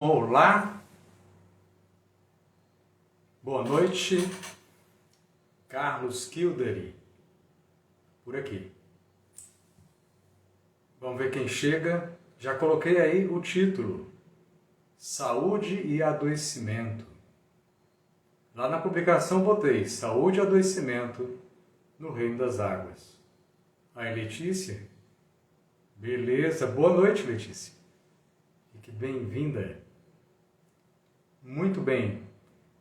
Olá, boa noite, Carlos Kildare, por aqui. Vamos ver quem chega. Já coloquei aí o título, Saúde e Adoecimento. Lá na publicação botei Saúde e Adoecimento no Reino das Águas. Aí, Letícia? Beleza, boa noite, Letícia. Fique bem-vinda. Muito bem.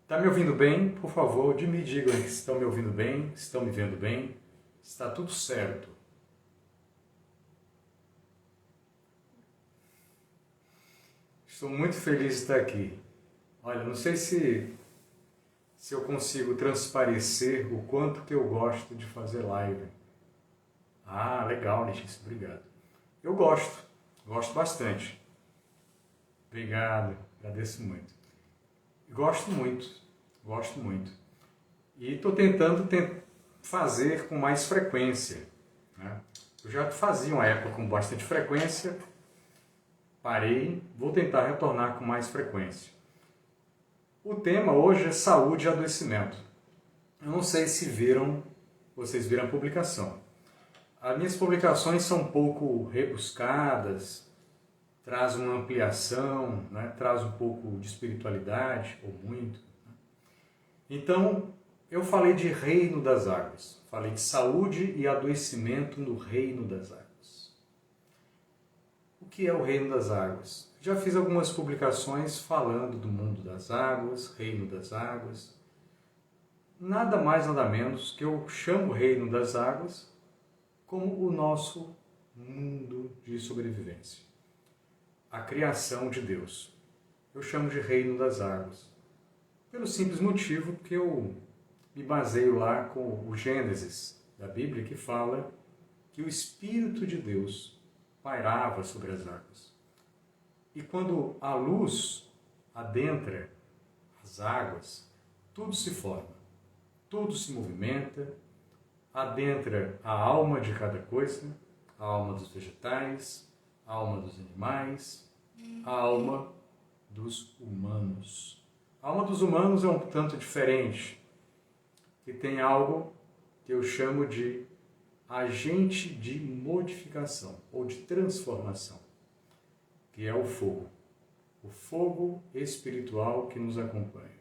Está me ouvindo bem? Por favor, me digam se estão me ouvindo bem, se estão me vendo bem. Está tudo certo. Estou muito feliz de estar aqui. Olha, não sei se eu consigo transparecer o quanto que eu gosto de fazer live. Ah, legal, Letícia, obrigado. Eu gosto bastante. Obrigado, agradeço muito. Gosto muito. E estou tentando fazer com mais frequência, né? Eu já fazia uma época com bastante frequência, parei, vou tentar retornar com mais frequência. O tema hoje é saúde e adoecimento. Eu não sei se vocês viram a publicação. As minhas publicações são um pouco rebuscadas, traz uma ampliação, né? Traz um pouco de espiritualidade, ou muito. Então, eu falei de reino das águas, falei de saúde e adoecimento no reino das águas. O que é o reino das águas? Já fiz algumas publicações falando do mundo das águas, reino das águas. Nada mais, nada menos que eu chamo o reino das águas como o nosso mundo de sobrevivência. A criação de Deus. Eu chamo de reino das águas. Pelo simples motivo que eu me baseio lá com o Gênesis da Bíblia, que fala que o Espírito de Deus pairava sobre as águas. E quando a luz adentra as águas, tudo se forma, tudo se movimenta, adentra a alma de cada coisa, a alma dos vegetais, a alma dos animais, a alma dos humanos. A alma dos humanos é um tanto diferente, que tem algo que eu chamo de agente de modificação ou de transformação, que é o fogo espiritual que nos acompanha.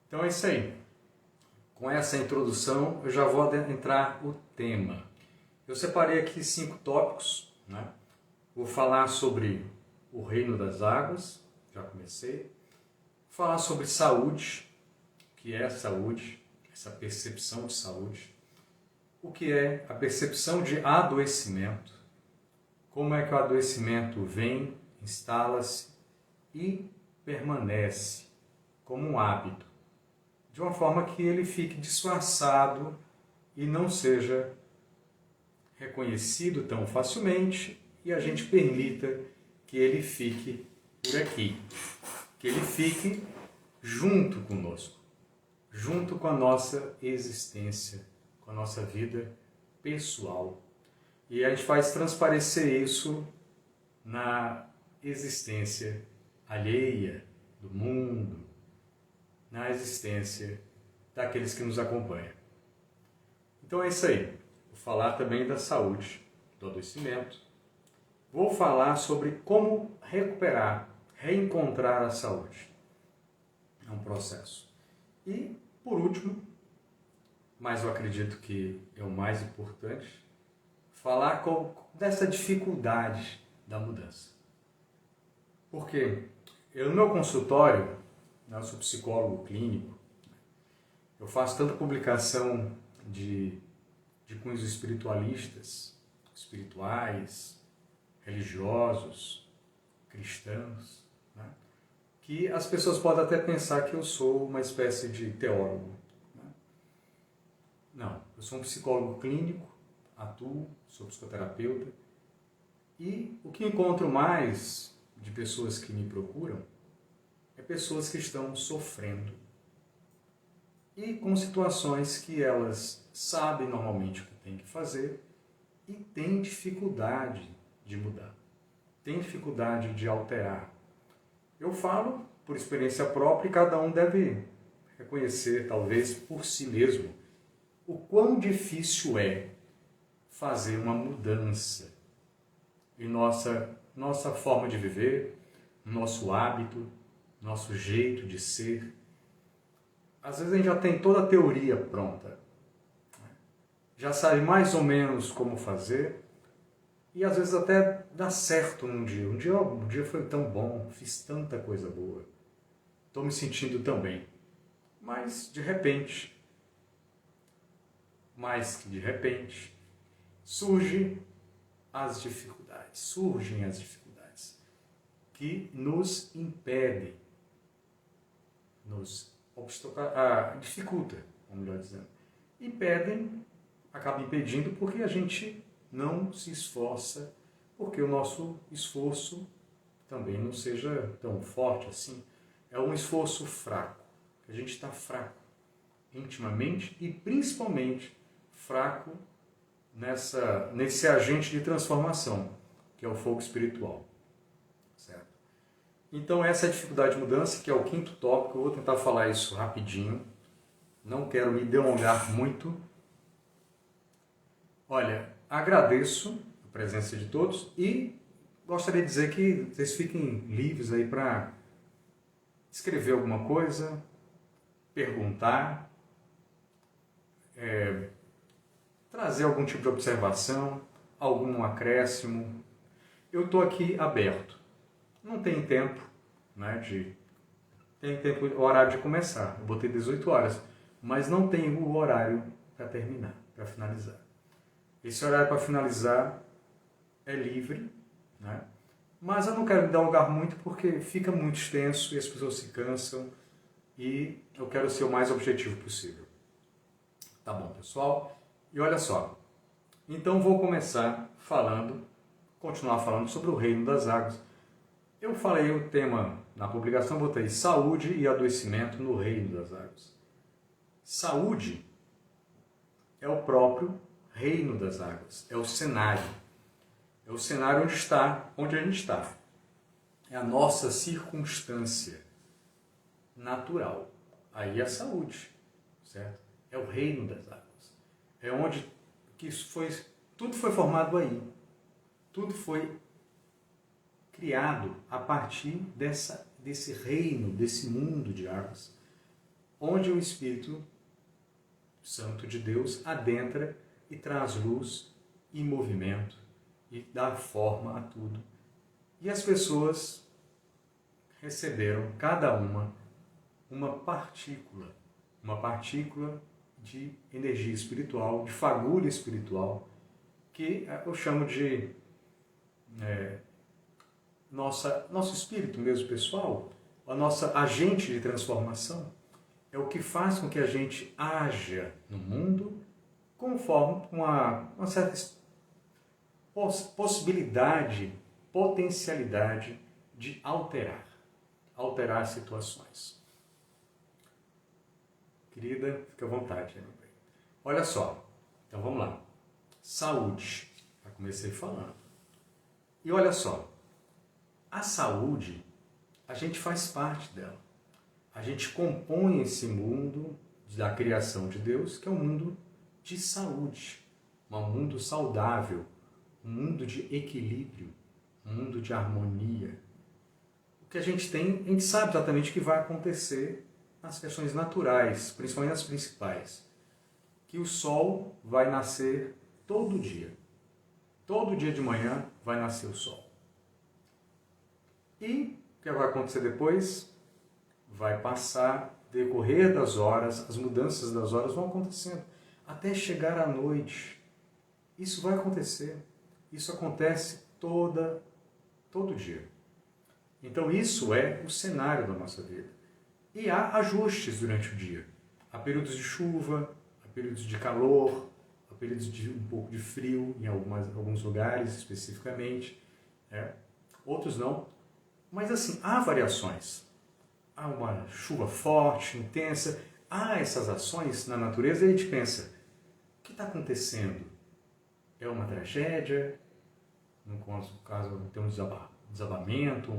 Então é isso aí. Com essa introdução, eu já vou adentrar o tema. Eu separei aqui 5 tópicos, né? Vou falar sobre o reino das águas, já comecei. Vou falar sobre saúde, o que é saúde, essa percepção de saúde. O que é a percepção de adoecimento, como é que o adoecimento vem, instala-se e permanece como um hábito, de uma forma que ele fique disfarçado e não seja reconhecido tão facilmente, e a gente permita que ele fique por aqui, que ele fique junto conosco, junto com a nossa existência, com a nossa vida pessoal. E a gente faz transparecer isso na existência alheia do mundo, na existência daqueles que nos acompanham. Então é isso aí. Vou falar também da saúde, do adoecimento. Vou falar sobre como recuperar, reencontrar a saúde. É um processo. E, por último, mas eu acredito que é o mais importante, falar dessa dificuldade da mudança. Porque eu, no meu consultório, eu sou psicólogo clínico, eu faço tanta publicação de cunhos espiritualistas, espirituais, religiosos, cristãos, né? Que as pessoas podem até pensar que eu sou uma espécie de teólogo. Né? Não, eu sou um psicólogo clínico, atuo, sou psicoterapeuta, e o que encontro mais de pessoas que me procuram é pessoas que estão sofrendo e com situações que elas sabem normalmente o que tem que fazer e têm dificuldade de mudar, têm dificuldade de alterar. Eu falo por experiência própria e cada um deve reconhecer, talvez por si mesmo, o quão difícil é fazer uma mudança em nossa forma de viver, nosso hábito, nosso jeito de ser. Às vezes a gente já tem toda a teoria pronta, já sabe mais ou menos como fazer e às vezes até dá certo num dia. Um dia foi tão bom, fiz tanta coisa boa, estou me sentindo tão bem. Mas de repente, surgem as dificuldades que nos impedem, dificulta, ou melhor dizendo, acaba impedindo porque a gente não se esforça, porque o nosso esforço também não seja tão forte assim. É um esforço fraco, a gente está fraco intimamente e principalmente fraco nesse agente de transformação, que é o fogo espiritual. Certo? Então essa é a dificuldade de mudança, que é o quinto tópico. Eu vou tentar falar isso rapidinho, não quero me delongar muito. Olha, agradeço a presença de todos e gostaria de dizer que vocês fiquem livres aí para escrever alguma coisa, perguntar, trazer algum tipo de observação, algum acréscimo. Eu estou aqui aberto. Não tem tempo, né, o horário de começar. Eu botei 18 horas, mas não tem o horário para terminar, para finalizar. Esse horário para finalizar é livre, né? Mas eu não quero me delongar muito porque fica muito extenso e as pessoas se cansam e eu quero ser o mais objetivo possível. Tá bom, pessoal? E olha só, então vou continuar falando sobre o reino das águas. Eu falei o tema na publicação, botei saúde e adoecimento no reino das águas. Saúde é o próprio reino das águas, é o cenário. É o cenário onde a gente está. É a nossa circunstância natural. Aí é a saúde, certo? É o reino das águas. É onde tudo foi formado aí. Tudo foi criado a partir desse reino, desse mundo de águas, onde o Espírito Santo de Deus adentra e traz luz e movimento e dá forma a tudo. E as pessoas receberam, cada uma partícula de energia espiritual, de fagulha espiritual, que eu chamo de nosso espírito mesmo pessoal, a nossa agente de transformação, é o que faz com que a gente haja no mundo conforme uma certa potencialidade de alterar situações. Querida, fica à vontade. Olha só, então vamos lá. Saúde, já comecei falando. E olha só, a saúde, a gente faz parte dela. A gente compõe esse mundo da criação de Deus, que é um mundo de saúde, um mundo saudável, um mundo de equilíbrio, um mundo de harmonia. O que a gente sabe exatamente o que vai acontecer nas questões naturais, principalmente nas principais. Que o sol vai nascer todo dia. Todo dia de manhã vai nascer o sol. E o que vai acontecer depois? Vai passar, decorrer das horas, as mudanças das horas vão acontecendo, até chegar à noite. Isso vai acontecer. Isso acontece todo dia. Então isso é o cenário da nossa vida. E há ajustes durante o dia. Há períodos de chuva, há períodos de calor, há períodos de um pouco de frio em alguns lugares especificamente, outros não. Mas assim, há variações. Há uma chuva forte, intensa, há essas ações na natureza e a gente pensa, o que está acontecendo? É uma tragédia? No caso, tem um desabamento,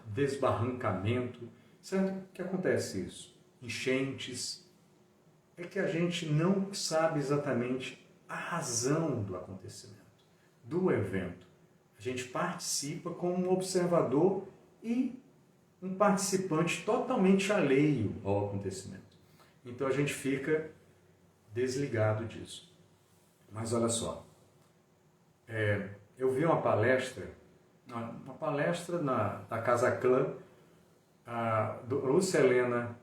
desbarrancamento, certo? O que acontece isso? Enchentes. É que a gente não sabe exatamente a razão do acontecimento, do evento. A gente participa como um observador e um participante totalmente alheio ao acontecimento. Então a gente fica desligado disso. Mas olha só, eu vi uma palestra da Casa Clã, do Lúcia Helena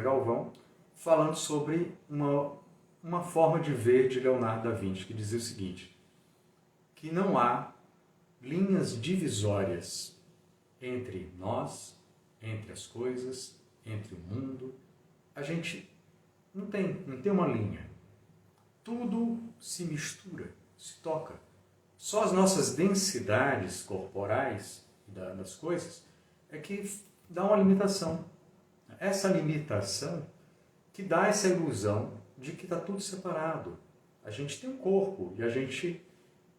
Galvão, falando sobre uma forma de ver de Leonardo da Vinci, que dizia o seguinte, que não há linhas divisórias entre nós, entre as coisas, entre o mundo. A gente não tem uma linha. Tudo se mistura, se toca. Só as nossas densidades corporais das coisas é que dá uma limitação. Essa limitação que dá essa ilusão de que está tudo separado. A gente tem um corpo e a gente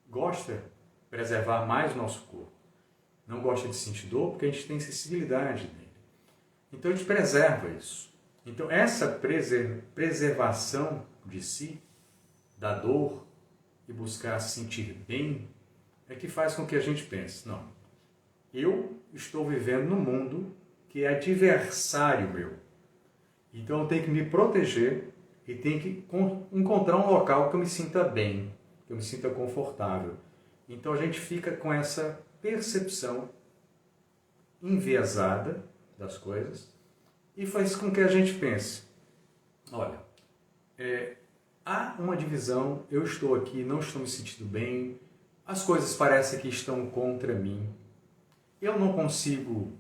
gosta de preservar mais o nosso corpo. Não gosta de sentir dor porque a gente tem sensibilidade nele. Então a gente preserva isso. Então essa preservação de si, da dor e buscar se sentir bem, é que faz com que a gente pense, não, eu estou vivendo num mundo que é adversário meu. Então eu tenho que me proteger e tenho que encontrar um local que eu me sinta bem, que eu me sinta confortável. Então a gente fica com essa percepção enviesada das coisas e faz com que a gente pense, olha, há uma divisão, eu estou aqui, não estou me sentindo bem, as coisas parecem que estão contra mim, eu não consigo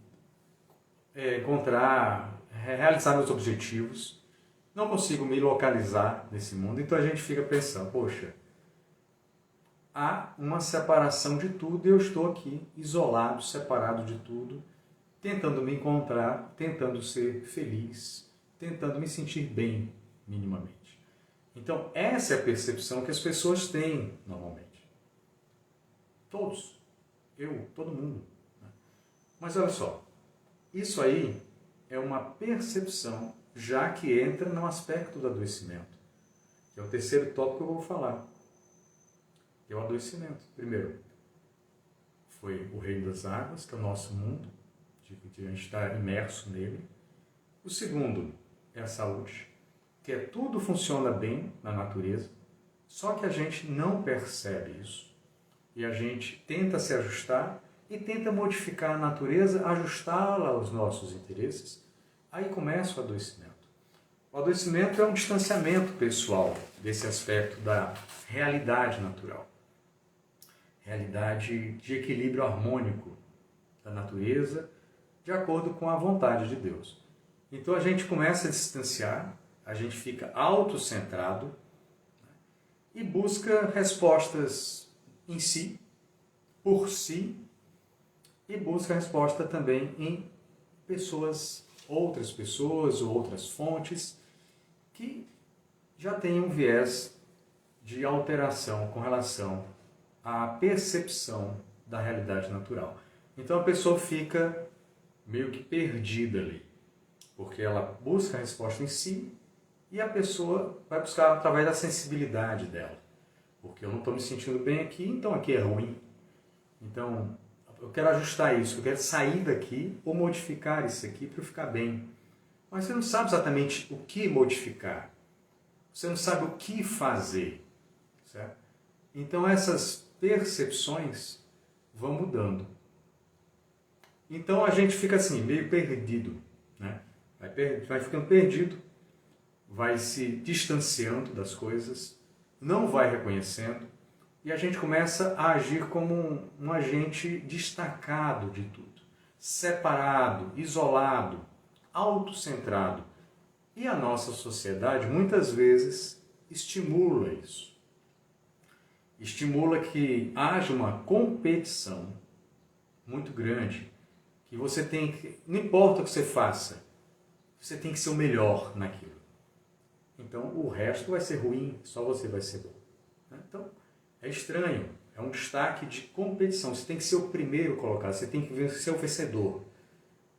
realizar meus objetivos, não consigo me localizar nesse mundo, então a gente fica pensando, poxa, há uma separação de tudo e eu estou aqui isolado, separado de tudo, tentando me encontrar, tentando ser feliz, tentando me sentir bem, minimamente. Então, essa é a percepção que as pessoas têm normalmente. Todos. Todo mundo. Mas olha só, isso aí é uma percepção já que entra no aspecto do adoecimento, que é o terceiro tópico que eu vou falar. É o adoecimento. Primeiro, foi o reino das águas, que é o nosso mundo, de a gente estar imerso nele. O segundo é a saúde, que tudo funciona bem na natureza, só que a gente não percebe isso. E a gente tenta se ajustar e tenta modificar a natureza, ajustá-la aos nossos interesses. Aí começa o adoecimento. O adoecimento é um distanciamento pessoal desse aspecto da realidade natural. Realidade de equilíbrio harmônico da natureza, de acordo com a vontade de Deus. Então a gente começa a distanciar, a gente fica autocentrado e busca respostas em si, por si, e busca resposta também em outras pessoas ou outras fontes que já têm um viés de alteração com relação à percepção da realidade natural. Então a pessoa fica meio que perdida ali, porque ela busca a resposta em si e a pessoa vai buscar através da sensibilidade dela. Porque eu não estou me sentindo bem aqui, então aqui é ruim. Então, eu quero ajustar isso, eu quero sair daqui ou modificar isso aqui para eu ficar bem. Mas você não sabe exatamente o que modificar. Você não sabe o que fazer. Certo? Então, essas percepções vão mudando. Então, a gente fica assim, meio perdido. Né? Vai ficando perdido, vai se distanciando das coisas, não vai reconhecendo, e a gente começa a agir como um agente destacado de tudo, separado, isolado, autocentrado. E a nossa sociedade muitas vezes estimula isso. Estimula que haja uma competição muito grande, que você tem que, não importa o que você faça, você tem que ser o melhor naquilo. Então o resto vai ser ruim, só você vai ser bom. Então é estranho, É um destaque de competição. Você tem que ser o primeiro colocado, você tem que ser o vencedor.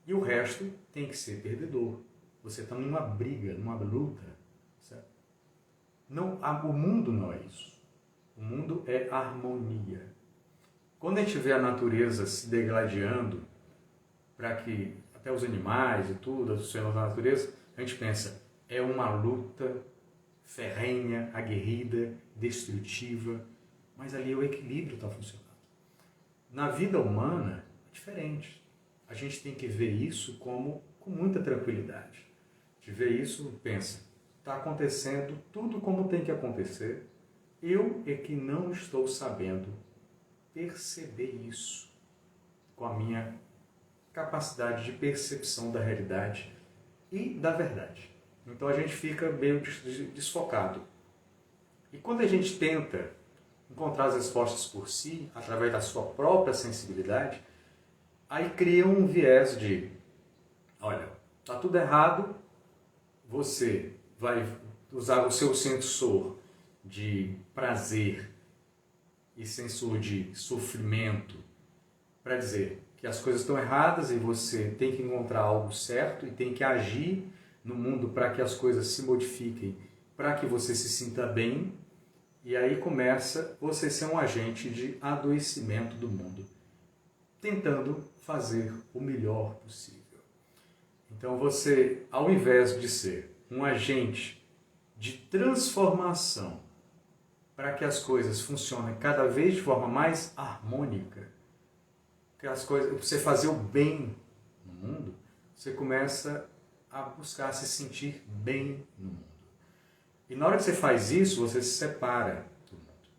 E o resto tem que ser perdedor. Você está numa briga, numa luta. Certo? Não, o mundo não é isso. O mundo é harmonia. Quando a gente vê a natureza se degladiando, para que até os animais e tudo, as cenas da natureza, a gente pensa, é uma luta ferrenha, aguerrida, destrutiva, mas ali o equilíbrio está funcionando. Na vida humana, é diferente. A gente tem que ver isso com muita tranquilidade. De ver isso, pensa, está acontecendo tudo como tem que acontecer, eu é que não estou sabendo perceber isso com a minha capacidade de percepção da realidade e da verdade. Então a gente fica meio desfocado. E quando a gente tenta encontrar as respostas por si, através da sua própria sensibilidade, aí cria um viés de, olha, está tudo errado, você vai usar o seu sensor de prazer e sensor de sofrimento para dizer que as coisas estão erradas e você tem que encontrar algo certo e tem que agir no mundo para que as coisas se modifiquem, para que você se sinta bem, e aí começa você ser um agente de adoecimento do mundo, tentando fazer o melhor possível. Então você, ao invés de ser um agente de transformação para que as coisas funcionem cada vez de forma mais harmônica, que as coisas, você fazer o bem no mundo, você começa a buscar se sentir bem no mundo. E na hora que você faz isso, você se separa do mundo.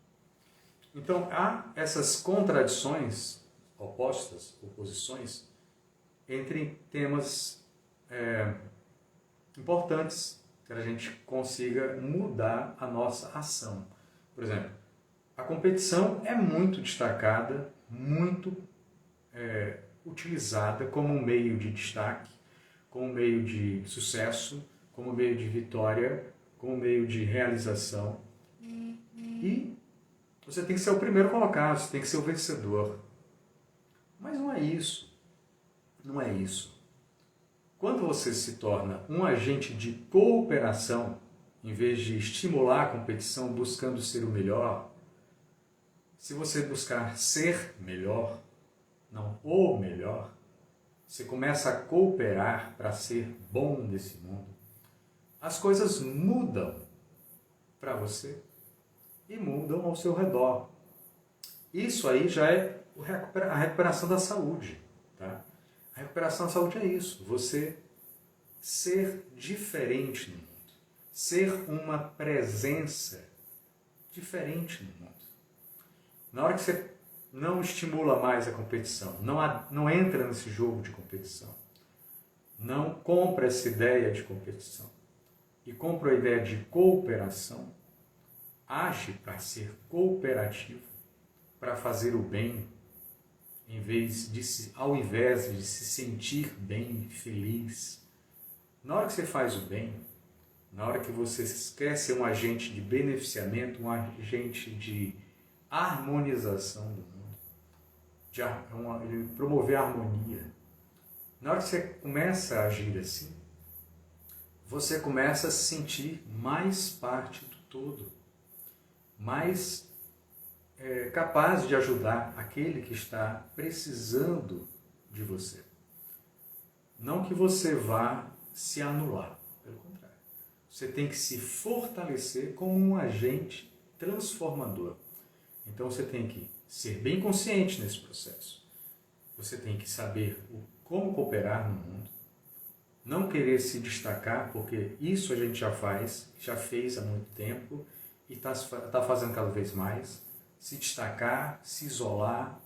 Então há essas contradições opostas, oposições, entre temas importantes para a gente consiga mudar a nossa ação. Por exemplo, a competição é muito destacada, muito utilizada como um meio de destaque, como um meio de sucesso, como um meio de vitória, como um meio de realização. E você tem que ser o primeiro colocado, você tem que ser o vencedor. Mas não é isso. Não é isso. Quando você se torna um agente de cooperação, em vez de estimular a competição buscando ser o melhor, se você buscar ser melhor, não o melhor, você começa a cooperar para ser bom nesse mundo, as coisas mudam para você e mudam ao seu redor. Isso aí já é a recuperação da saúde. Tá? A recuperação da saúde é isso, você ser diferente no mundo, ser uma presença diferente no mundo. Na hora que você não estimula mais a competição, não entra nesse jogo de competição, não compra essa ideia de competição e compra a ideia de cooperação, age para ser cooperativo, para fazer o bem, ao invés de se sentir bem, feliz. Na hora que você faz o bem, na hora que você quer ser um agente de beneficiamento, um agente de harmonização do mundo, de promover a harmonia, na hora que você começa a agir assim, você começa a se sentir mais parte do todo, mais capaz de ajudar aquele que está precisando de você. Não que você vá se anular, pelo contrário. Você tem que se fortalecer como um agente transformador. Então você tem que ser bem consciente nesse processo. Você tem que saber como cooperar no mundo, não querer se destacar, porque isso a gente já fez há muito tempo e está fazendo cada vez mais. Se destacar, se isolar,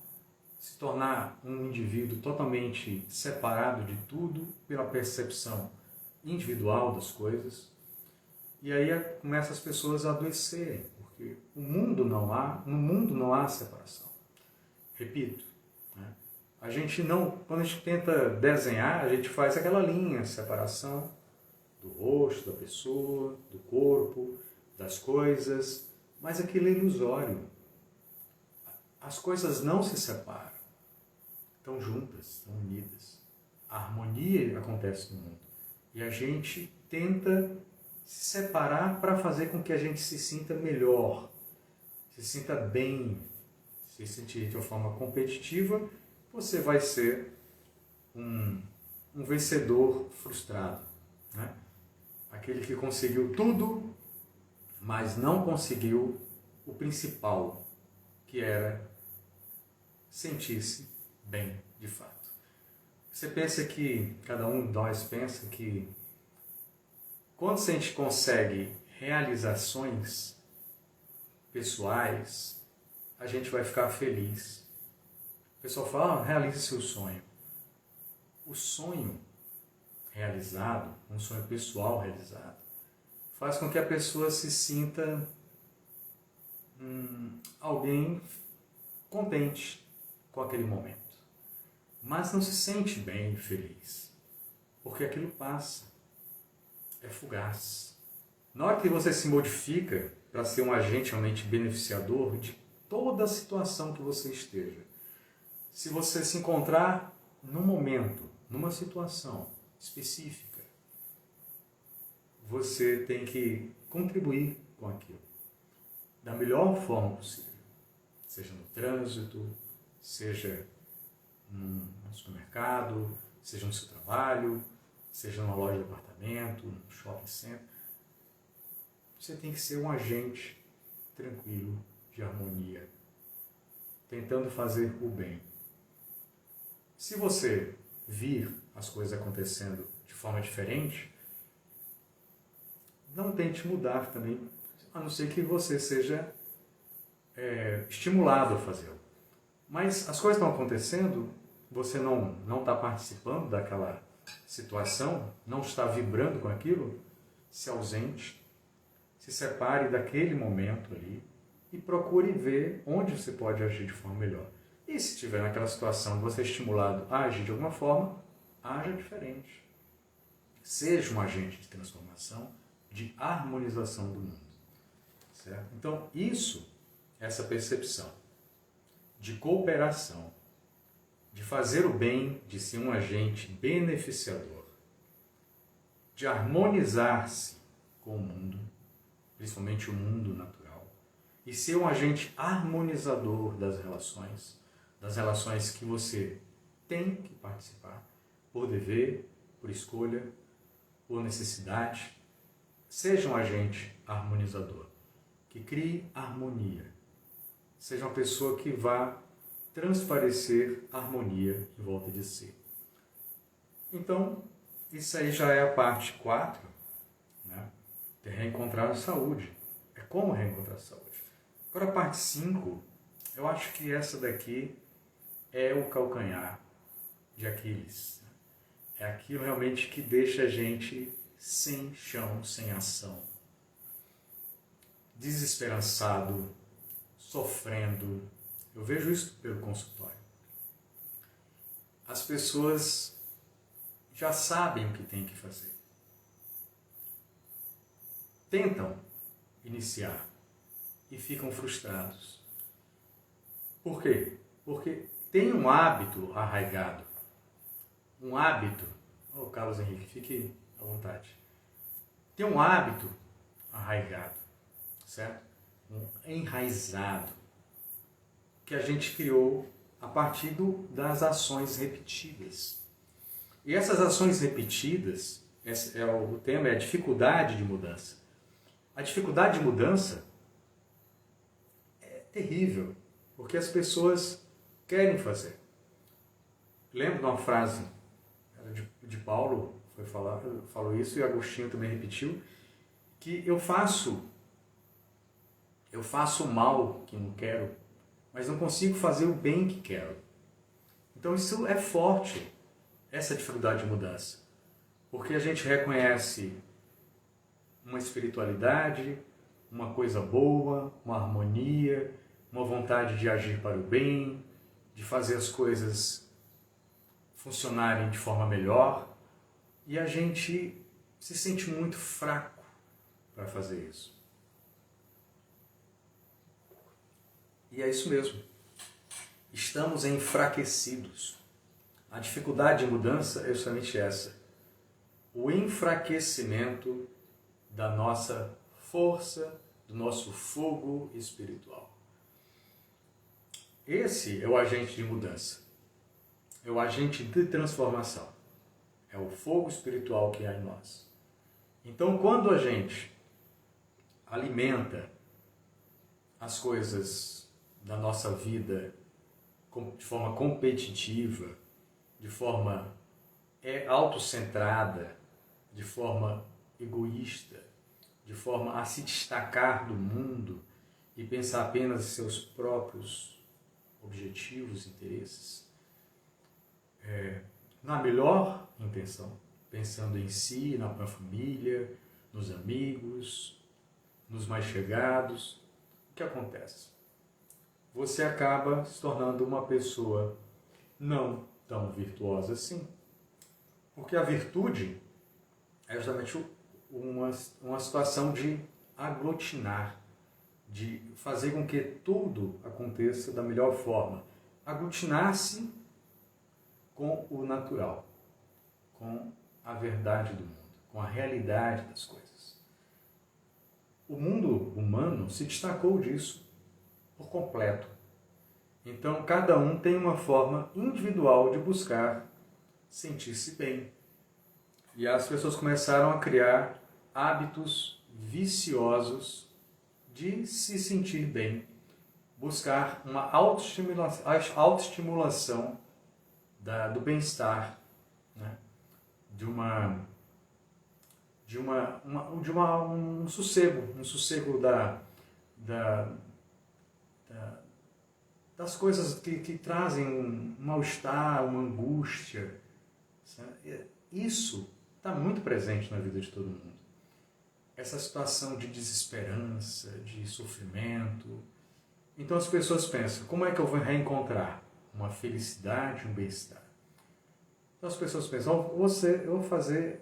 se tornar um indivíduo totalmente separado de tudo pela percepção individual das coisas. E aí começam as pessoas a adoecerem, porque no mundo não há separação. Repito, né? Quando a gente tenta desenhar, a gente faz aquela linha de separação do rosto, da pessoa, do corpo, das coisas, mas aquilo é ilusório. as coisas não se separam, estão juntas, estão unidas. A harmonia acontece no mundo. E a gente tenta se separar para fazer com que a gente se sinta melhor, se sinta bem, se sentir de uma forma competitiva, você vai ser um vencedor frustrado, né? Aquele que conseguiu tudo, mas não conseguiu o principal, que era sentir-se bem de fato. Você pensa que, cada um de nós pensa que quando a gente consegue realizações pessoais, a gente vai ficar feliz. O pessoal fala, realize seu sonho. O sonho realizado, um sonho pessoal realizado, faz com que a pessoa se sinta alguém contente com aquele momento. Mas não se sente bem e feliz, porque aquilo passa, é fugaz. Na hora que você se modifica para ser um agente realmente beneficiador de toda a situação que você esteja, se você se encontrar num momento, numa situação específica, você tem que contribuir com aquilo da melhor forma possível, seja no trânsito, seja no supermercado, seja no seu trabalho, seja numa loja de apartamento, no shopping center. Você tem que ser um agente tranquilo, de harmonia, tentando fazer o bem. Se você vir as coisas acontecendo de forma diferente, não tente mudar também, a não ser que você seja estimulado a fazê-lo. Mas as coisas estão acontecendo, você não está participando daquela situação, não está vibrando com aquilo, se ausente, se separe daquele momento ali e procure ver onde você pode agir de forma melhor. E se estiver naquela situação, você é estimulado a agir de alguma forma, haja diferente. Seja um agente de transformação, de harmonização do mundo. Certo? Então, essa percepção de cooperação, de fazer o bem, de ser um agente beneficiador, de harmonizar-se com o mundo, principalmente o mundo natural, e ser um agente harmonizador das relações que você tem que participar, por dever, por escolha, por necessidade. Seja um agente harmonizador, que crie harmonia. Seja uma pessoa que vá transparecer harmonia em volta de si. Então, isso aí já é a parte 4, né? De reencontrar a saúde. É como reencontrar a saúde. Agora a parte 5, eu acho que essa daqui é o calcanhar de Aquiles. É aquilo realmente que deixa a gente sem chão, sem ação. Desesperançado, sofrendo. Eu vejo isso pelo consultório. As pessoas já sabem o que tem que fazer. Tentam iniciar e ficam frustrados. Por quê? Porque tem um hábito arraigado. Um hábito... Carlos Henrique, fique à vontade. Tem um hábito arraigado, certo? Um enraizado, que a gente criou a partir das ações repetidas. E essas ações repetidas, o tema é a dificuldade de mudança. A dificuldade de mudança é terrível, porque as pessoas querem fazer. Lembro de uma frase de Paulo, falou isso, e Agostinho também repetiu, que eu faço o mal que não quero, mas não consigo fazer o bem que quero. Então isso é forte, essa dificuldade de mudança. Porque a gente reconhece uma espiritualidade, uma coisa boa, uma harmonia, uma vontade de agir para o bem, de fazer as coisas funcionarem de forma melhor, e a gente se sente muito fraco para fazer isso. E é isso mesmo. estamos enfraquecidos. A dificuldade de mudança é justamente essa. O enfraquecimento da nossa força, do nosso fogo espiritual. Esse é o agente de mudança. É o agente de transformação. É o fogo espiritual que há em nós. Então, quando a gente alimenta as coisas da nossa vida de forma competitiva, de forma autocentrada, de forma egoísta, de forma a se destacar do mundo e pensar apenas em seus próprios objetivos, interesses, na melhor intenção, pensando em si, na família, nos amigos, nos mais chegados, o que acontece? Você acaba se tornando uma pessoa não tão virtuosa assim. Porque a virtude é justamente uma situação de aglutinar, de fazer com que tudo aconteça da melhor forma. Aglutinar-se com o natural, com a verdade do mundo, com a realidade das coisas. O mundo humano se destacou disso por completo. Então, cada um tem uma forma individual de buscar sentir-se bem. E as pessoas começaram a criar hábitos viciosos de se sentir bem, buscar uma autoestimulação do bem-estar, né? Um sossego das coisas que trazem um mal-estar, uma angústia. Isso está muito presente na vida de todo mundo. Essa situação de desesperança, de sofrimento. Então as pessoas pensam, como é que eu vou reencontrar uma felicidade, um bem-estar? Então as pessoas pensam, eu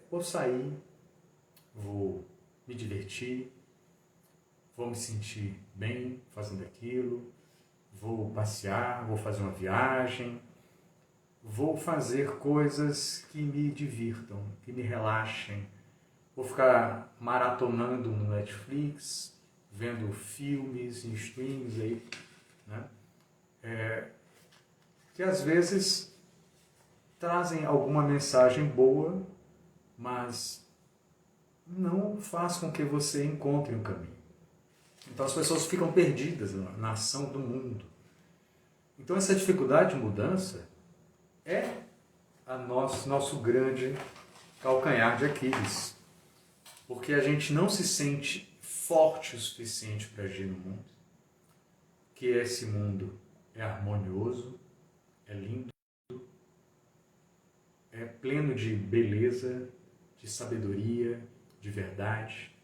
vou sair, vou me divertir, vou me sentir bem fazendo aquilo, vou passear, vou fazer uma viagem, vou fazer coisas que me divirtam, que me relaxem. Vou ficar maratonando no Netflix, vendo filmes em streams aí, né? Que às vezes trazem alguma mensagem boa, mas não faz com que você encontre um caminho. Então as pessoas ficam perdidas na ação do mundo. Então essa dificuldade de mudança é nosso grande calcanhar de Aquiles. Porque a gente não se sente forte o suficiente para agir no mundo. Que esse mundo é harmonioso, é lindo, é pleno de beleza, de sabedoria, de verdade.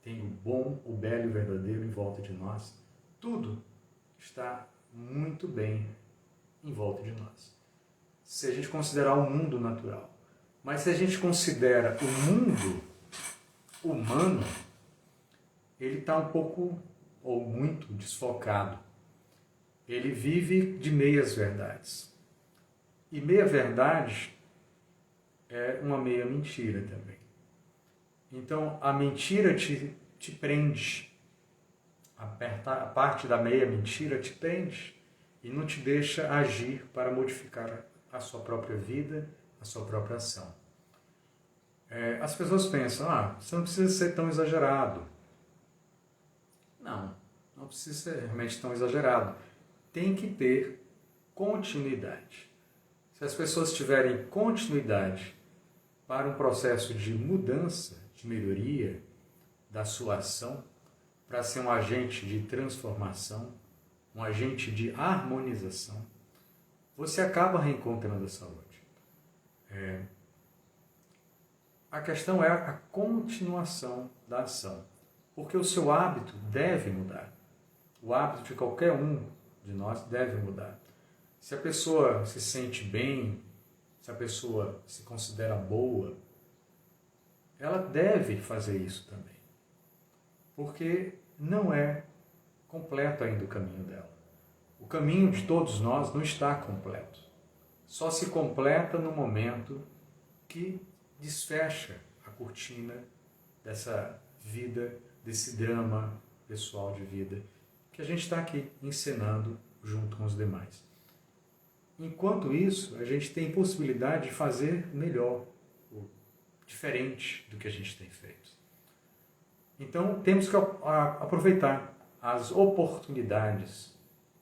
Tem o bom, o belo e o verdadeiro em volta de nós. Tudo está muito bem em volta de nós. Se a gente considerar o mundo natural. Mas se a gente considera o mundo humano, ele está um pouco ou muito desfocado. Ele vive de meias verdades. E meia verdade é uma meia mentira também. Então a mentira te prende. A parte da meia mentira te prende e não te deixa agir para modificar a sua própria vida, a sua própria ação. As pessoas pensam, você não precisa ser tão exagerado. Não precisa ser realmente tão exagerado. Tem que ter continuidade. Se as pessoas tiverem continuidade para um processo de mudança, de melhoria da sua ação, para ser um agente de transformação, um agente de harmonização, você acaba reencontrando a saúde. A questão é a continuação da ação, porque o seu hábito deve mudar. O hábito de qualquer um de nós deve mudar. Se a pessoa se sente bem, se a pessoa se considera boa, ela deve fazer isso também, porque não é completo ainda o caminho dela. O caminho de todos nós não está completo. Só se completa no momento que desfecha a cortina dessa vida, desse drama pessoal de vida, que a gente está aqui encenando junto com os demais. Enquanto isso, a gente tem possibilidade de fazer melhor, diferente do que a gente tem feito. Então, temos que aproveitar as oportunidades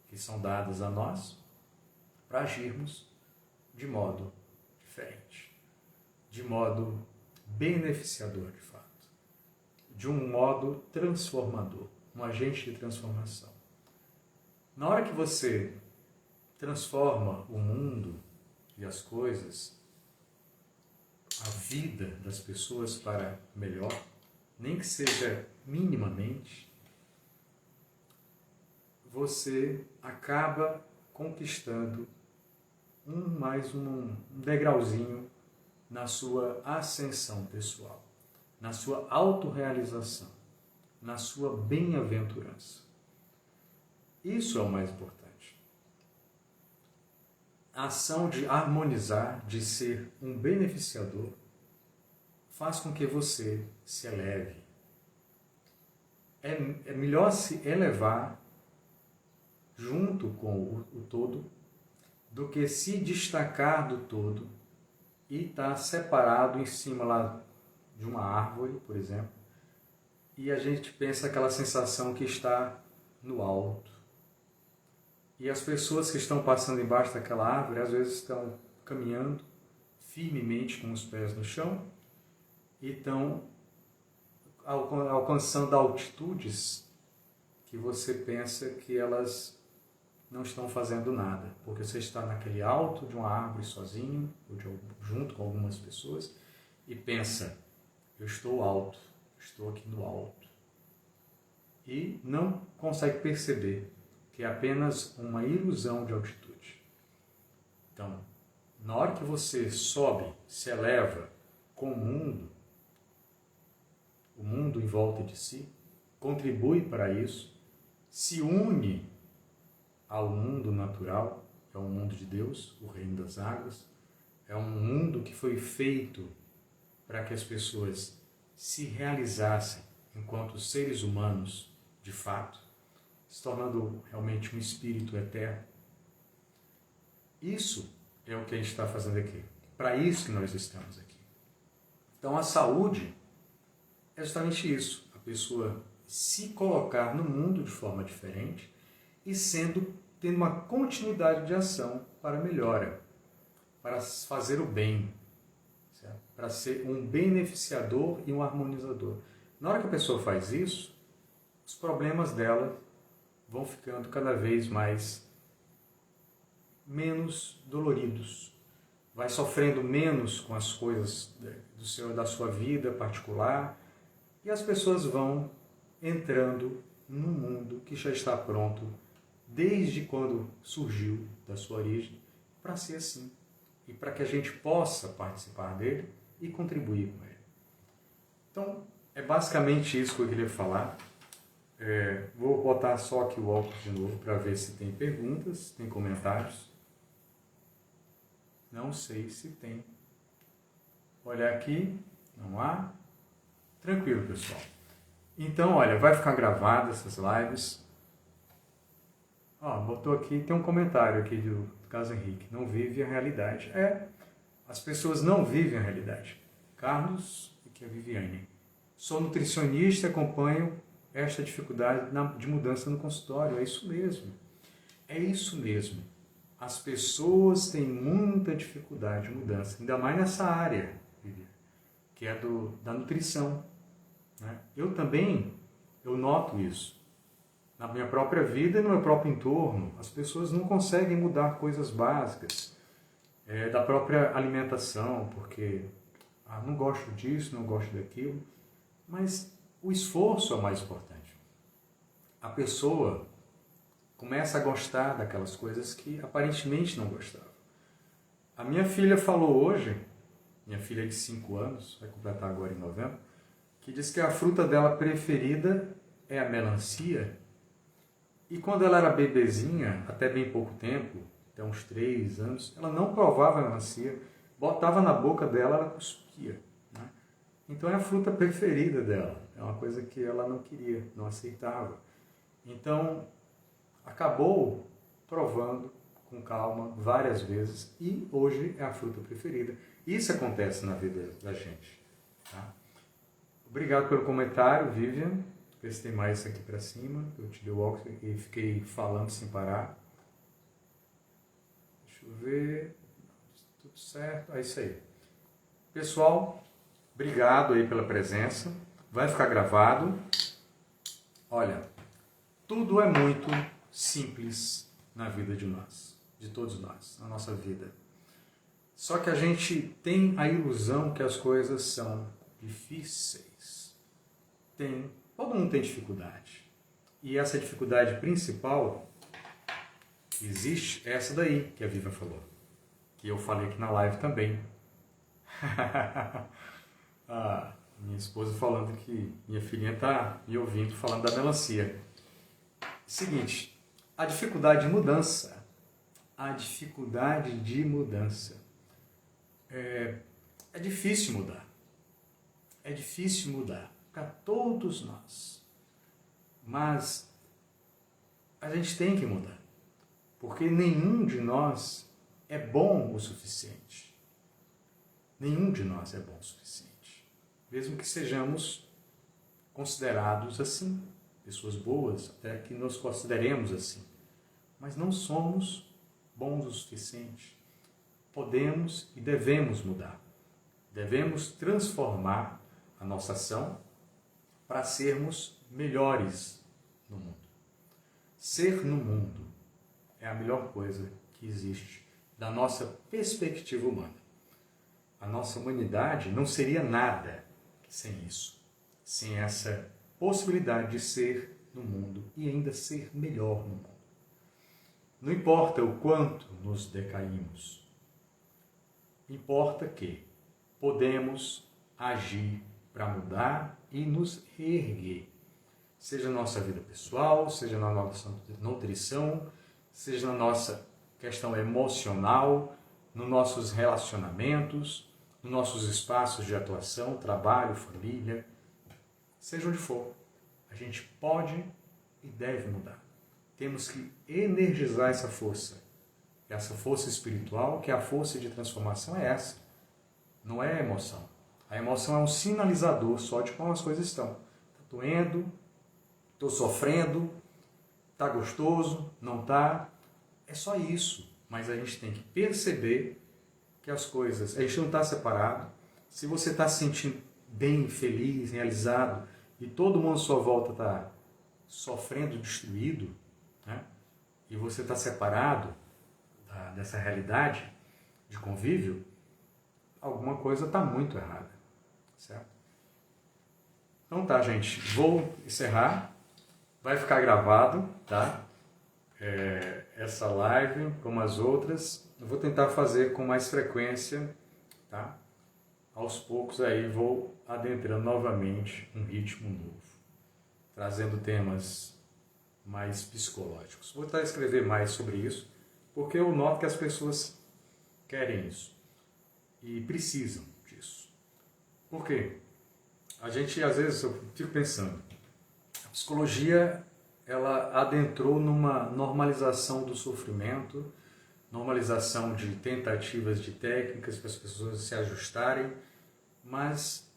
que são dadas a nós para agirmos de modo diferente, de modo beneficiador, de fato, de um modo transformador, um agente de transformação. Na hora que você transforma o mundo e as coisas, a vida das pessoas para melhor, nem que seja minimamente, você acaba conquistando mais um degrauzinho na sua ascensão pessoal, na sua autorrealização, na sua bem-aventurança. Isso é o mais importante. A ação de harmonizar, de ser um beneficiador, faz com que você se eleve. É melhor se elevar junto com o todo do que se destacar do todo e estar separado em cima lá de uma árvore, por exemplo, e a gente pensa aquela sensação que está no alto. E as pessoas que estão passando embaixo daquela árvore, às vezes estão caminhando firmemente com os pés no chão e estão alcançando altitudes que você pensa que elas não estão fazendo nada, porque você está naquele alto de uma árvore sozinho, ou junto com algumas pessoas, e pensa, eu estou alto, estou aqui no alto. E não consegue perceber que é apenas uma ilusão de altitude. Então, na hora que você sobe, se eleva com o mundo em volta de si, contribui para isso, se une ao mundo natural, é o mundo de Deus, o reino das águas, é um mundo que foi feito para que as pessoas se realizassem enquanto seres humanos de fato, se tornando realmente um espírito eterno. Isso é o que a gente está fazendo aqui. Para isso que nós estamos aqui. Então a saúde é justamente isso. A pessoa se colocar no mundo de forma diferente e tendo uma continuidade de ação para melhora, para fazer o bem, certo? Para ser um beneficiador e um harmonizador. Na hora que a pessoa faz isso, os problemas dela vão ficando cada vez menos doloridos, vai sofrendo menos com as coisas da sua vida particular e as pessoas vão entrando num mundo que já está pronto desde quando surgiu da sua origem para ser assim e para que a gente possa participar dele e contribuir com ele. Então, é basicamente isso que eu queria falar. Vou botar só aqui o óculos de novo para ver se tem perguntas, tem comentários. Não sei se tem. Olha aqui, não há. Tranquilo, pessoal. Então, olha, vai ficar gravada essas lives. Botou aqui, tem um comentário aqui do Carlos Henrique. Não vive a realidade. As pessoas não vivem a realidade. Carlos e que a Viviane. Sou nutricionista e acompanho esta dificuldade de mudança no consultório. É isso mesmo. É isso mesmo. As pessoas têm muita dificuldade de mudança, ainda mais nessa área, que é da nutrição. Né? Eu noto isso. Na minha própria vida e no meu próprio entorno, as pessoas não conseguem mudar coisas básicas da própria alimentação, porque não gosto disso, não gosto daquilo. Mas o esforço é o mais importante. A pessoa começa a gostar daquelas coisas que aparentemente não gostava. A minha filha falou hoje, minha filha de 5 anos, vai completar agora em novembro, que diz que a fruta dela preferida é a melancia E quando ela era bebezinha, até bem pouco tempo, até uns 3 anos, ela não provava a melancia, botava na boca dela, ela cuspia. Né? Então é a fruta preferida dela, é uma coisa que ela não queria, não aceitava. Então, acabou provando com calma várias vezes e hoje é a fruta preferida. Isso acontece na vida da gente. Tá? Obrigado pelo comentário, Vivian. Vê se tem mais isso aqui para cima. Eu te dei o óculos e fiquei falando sem parar. Deixa eu ver. Tudo certo. É isso aí. Pessoal, obrigado aí pela presença. Vai ficar gravado. Olha, tudo é muito simples na vida de nós, de todos nós, na nossa vida. Só que a gente tem a ilusão que as coisas são difíceis. Todo mundo tem dificuldade. E essa dificuldade principal que existe é essa daí que a Viva falou. Que eu falei aqui na live também. Minha esposa falando que minha filhinha está me ouvindo falando da melancia. Seguinte, a dificuldade de mudança. É difícil mudar. É difícil mudar para todos nós. Mas a gente tem que mudar. Porque nenhum de nós é bom o suficiente. Nenhum de nós é bom o suficiente. Mesmo que sejamos considerados assim. Pessoas boas, até que nos consideremos assim. Mas não somos bons o suficiente. Podemos e devemos mudar. Devemos transformar a nossa ação para sermos melhores no mundo. Ser no mundo é a melhor coisa que existe da nossa perspectiva humana. A nossa humanidade não seria nada sem isso, sem essa possibilidade de ser no mundo e ainda ser melhor no mundo. Não importa o quanto nos decaímos, importa que podemos agir para mudar e nos reerguer. Seja na nossa vida pessoal, seja na nossa nutrição, seja na nossa questão emocional, nos nossos relacionamentos, nos nossos espaços de atuação, trabalho, família, seja onde for. A gente pode e deve mudar. Temos que energizar essa força espiritual, que a força de transformação é essa. Não é a emoção. A emoção é um sinalizador só de como as coisas estão. Está doendo, estou sofrendo, está gostoso, não está. É só isso. Mas a gente tem que perceber que as coisas, a gente não está separado. Se você está se sentindo bem, feliz, realizado, e todo mundo à sua volta está sofrendo, destruído, né? E você está separado dessa realidade de convívio, alguma coisa está muito errada, certo? Então tá, gente, vou encerrar, vai ficar gravado, tá? Essa live, como as outras, eu vou tentar fazer com mais frequência, tá? Aos poucos aí vou adentrando novamente um ritmo novo, trazendo temas mais psicológicos. Vou tentar escrever mais sobre isso, porque eu noto que as pessoas querem isso e precisam disso. Por quê? A gente, às vezes, eu fico pensando, a psicologia, ela adentrou numa normalização do sofrimento, normalização de tentativas de técnicas para as pessoas se ajustarem, mas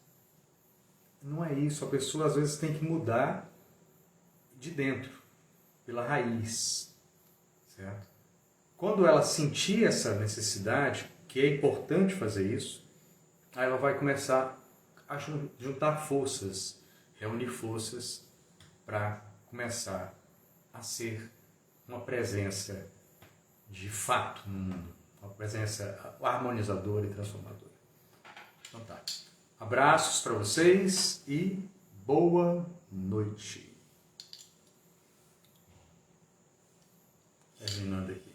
não é isso. A pessoa, às vezes, tem que mudar de dentro, pela raiz, certo? Quando ela sentir essa necessidade, que é importante fazer isso, aí ela vai começar a juntar forças, reunir forças para começar a ser uma presença de fato no mundo, uma presença harmonizadora e transformadora. Então tá. Abraços para vocês e boa noite. Terminando aqui.